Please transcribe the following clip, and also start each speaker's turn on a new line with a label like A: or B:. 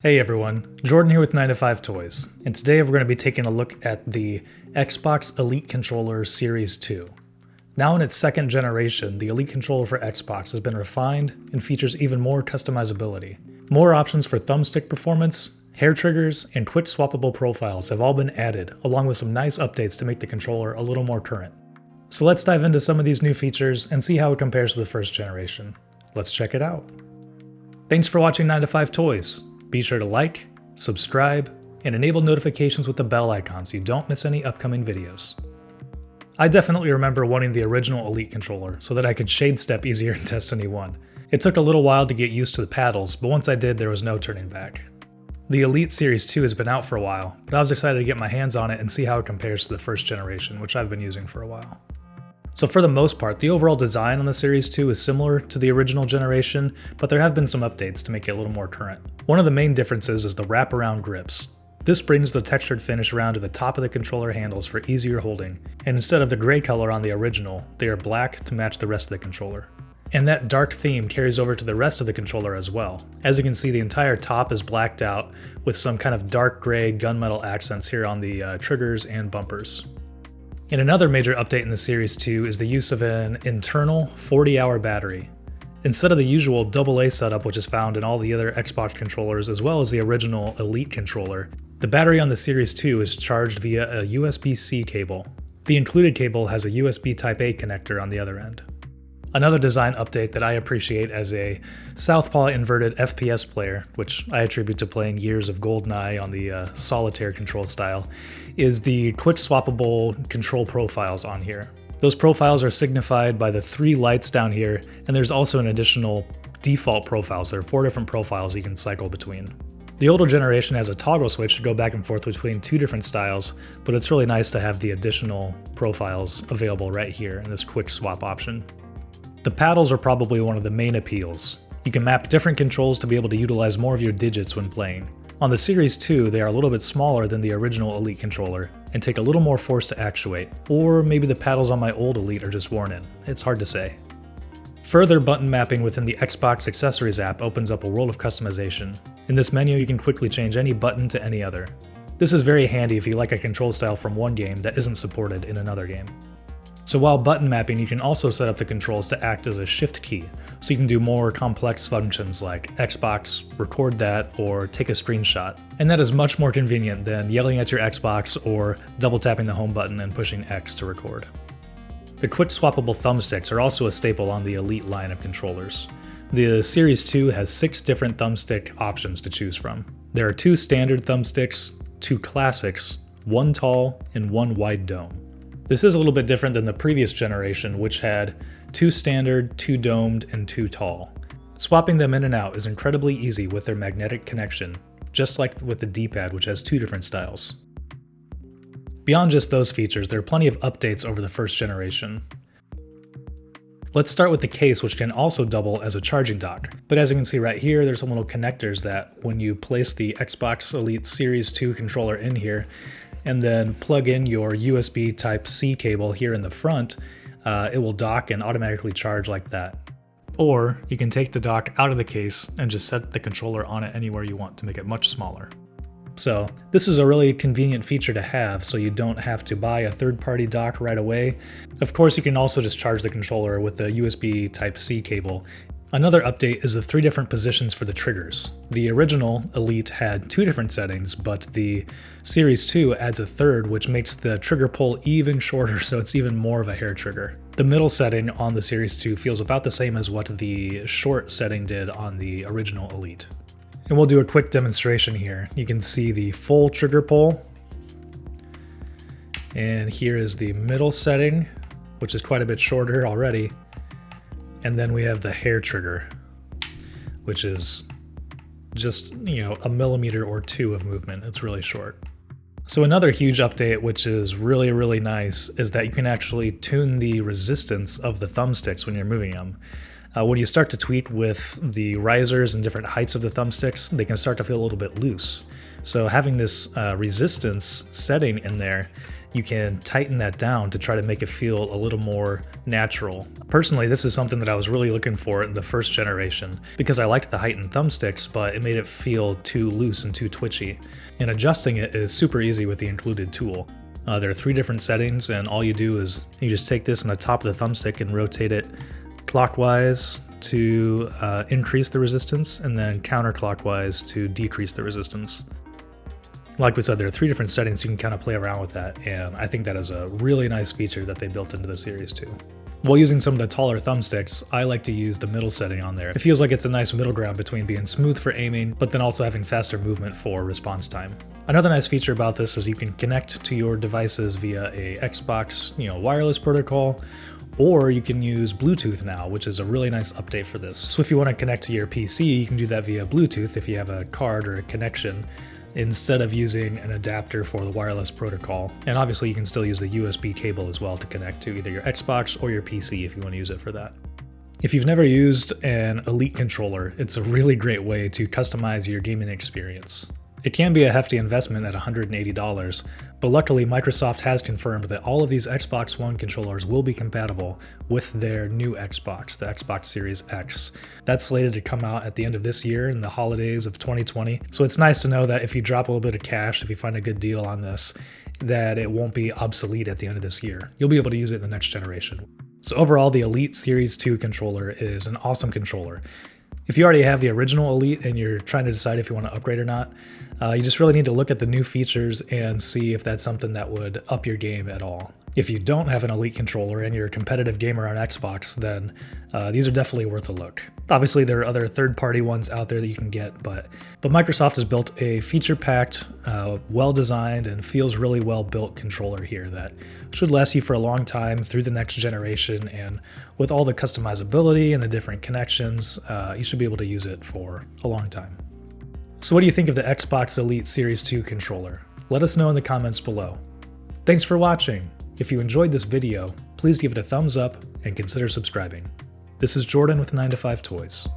A: Hey everyone, Jordan here with 9 to 5 Toys, and today we're going to be taking a look at the Xbox Elite Controller Series 2. Now in its second generation, the Elite Controller for Xbox has been refined and features even more customizability. More options for thumbstick performance, hair triggers, and quick swappable profiles have all been added, along with some nice updates to make the controller a little more current. So let's dive into some of these new features and see how it compares to the first generation. Let's check it out. Thanks for watching 9 to 5 Toys. Be sure to like, subscribe, and enable notifications with the bell icon so you don't miss any upcoming videos. I definitely remember wanting the original Elite controller so that I could shade step easier in Destiny 1. It took a little while to get used to the paddles, but once I did, there was no turning back. The Elite Series 2 has been out for a while, but I was excited to get my hands on it and see how it compares to the first generation, which I've been using for a while. So for the most part, the overall design on the Series 2 is similar to the original generation, but there have been some updates to make it a little more current. One of the main differences is the wraparound grips. This brings the textured finish around to the top of the controller handles for easier holding, and instead of the gray color on the original, they are black to match the rest of the controller. And that dark theme carries over to the rest of the controller as well. As you can see, the entire top is blacked out with some kind of dark gray gunmetal accents here on the triggers and bumpers. And another major update in the Series 2 is the use of an internal 40-hour battery. Instead of the usual AA setup which is found in all the other Xbox controllers as well as the original Elite controller, the battery on the Series 2 is charged via a USB-C cable. The included cable has a USB Type-A connector on the other end. Another design update that I appreciate as a southpaw inverted FPS player, which I attribute to playing years of GoldenEye on the solitaire control style, is the quick swappable control profiles on here. Those profiles are signified by the 3 lights down here, and there's also an additional default profiles. There are 4 different profiles you can cycle between. The older generation has a toggle switch to go back and forth between 2 different styles, but it's really nice to have the additional profiles available right here in this quick swap option. The paddles are probably one of the main appeals. You can map different controls to be able to utilize more of your digits when playing. On the Series 2, they are a little bit smaller than the original Elite controller and take a little more force to actuate, or maybe the paddles on my old Elite are just worn in. It's hard to say. Further button mapping within the Xbox Accessories app opens up a world of customization. In this menu, you can quickly change any button to any other. This is very handy if you like a control style from one game that isn't supported in another game. So while button mapping, you can also set up the controls to act as a shift key, so you can do more complex functions like Xbox, record that, or take a screenshot. And that is much more convenient than yelling at your Xbox or double tapping the home button and pushing X to record. The quick swappable thumbsticks are also a staple on the Elite line of controllers. The Series 2 has 6 different thumbstick options to choose from. There are 2 standard thumbsticks, 2 classics, 1 tall, and 1 wide dome. This is a little bit different than the previous generation, which had 2 standard, 2 domed, and 2 tall. Swapping them in and out is incredibly easy with their magnetic connection, just like with the D-pad, which has 2 different styles. Beyond just those features, there are plenty of updates over the first generation. Let's start with the case, which can also double as a charging dock. But as you can see right here, there's some little connectors that when you place the Xbox Elite Series 2 controller in here, and then plug in your USB Type-C cable here in the front, it will dock and automatically charge like that. Or you can take the dock out of the case and just set the controller on it anywhere you want to make it much smaller. So this is a really convenient feature to have so you don't have to buy a third-party dock right away. Of course, you can also just charge the controller with the USB Type-C cable. Another update is the 3 different positions for the triggers. The original Elite had 2 different settings, but the Series 2 adds a 3rd, which makes the trigger pull even shorter, so it's even more of a hair trigger. The middle setting on the Series 2 feels about the same as what the short setting did on the original Elite. And we'll do a quick demonstration here. You can see the full trigger pull, and here is the middle setting, which is quite a bit shorter already. And then we have the hair trigger, which is just, a millimeter or 2 of movement. It's really short. So another huge update, which is really, really nice, is that you can actually tune the resistance of the thumbsticks when you're moving them. When you start to tweak with the risers and different heights of the thumbsticks, they can start to feel a little bit loose. So having this resistance setting in there you can tighten that down to try to make it feel a little more natural. Personally, this is something that I was really looking for in the first generation because I liked the heightened thumbsticks, but it made it feel too loose and too twitchy. And adjusting it is super easy with the included tool. There are 3 different settings, and all you do is you just take this on the top of the thumbstick and rotate it clockwise to increase the resistance, and then counterclockwise to decrease the resistance. Like we said, there are 3 different settings, you can kind of play around with that, and I think that is a really nice feature that they built into the Series 2. While using some of the taller thumbsticks, I like to use the middle setting on there. It feels like it's a nice middle ground between being smooth for aiming, but then also having faster movement for response time. Another nice feature about this is you can connect to your devices via a Xbox, wireless protocol, or you can use Bluetooth now, which is a really nice update for this. So if you want to connect to your PC, you can do that via Bluetooth if you have a card or a connection, instead of using an adapter for the wireless protocol. And obviously you can still use the USB cable as well to connect to either your Xbox or your PC if you want to use it for that. If you've never used an Elite controller, it's a really great way to customize your gaming experience. It can be a hefty investment at $180, but luckily Microsoft has confirmed that all of these Xbox One controllers will be compatible with their new Xbox, the Xbox Series X. That's slated to come out at the end of this year in the holidays of 2020, so it's nice to know that if you drop a little bit of cash, if you find a good deal on this, that it won't be obsolete at the end of this year. You'll be able to use it in the next generation. So overall, the Elite Series 2 controller is an awesome controller. If you already have the original Elite and you're trying to decide if you want to upgrade or not, you just really need to look at the new features and see if that's something that would up your game at all. If you don't have an Elite controller and you're a competitive gamer on Xbox, then these are definitely worth a look. Obviously, there are other third-party ones out there that you can get, but Microsoft has built a feature-packed, well-designed, and feels really well-built controller here that should last you for a long time through the next generation, and with all the customizability and the different connections, you should be able to use it for a long time. So what do you think of the Xbox Elite Series 2 controller? Let us know in the comments below. Thanks for watching! If you enjoyed this video, please give it a thumbs up and consider subscribing. This is Jordan with 9to5 Toys.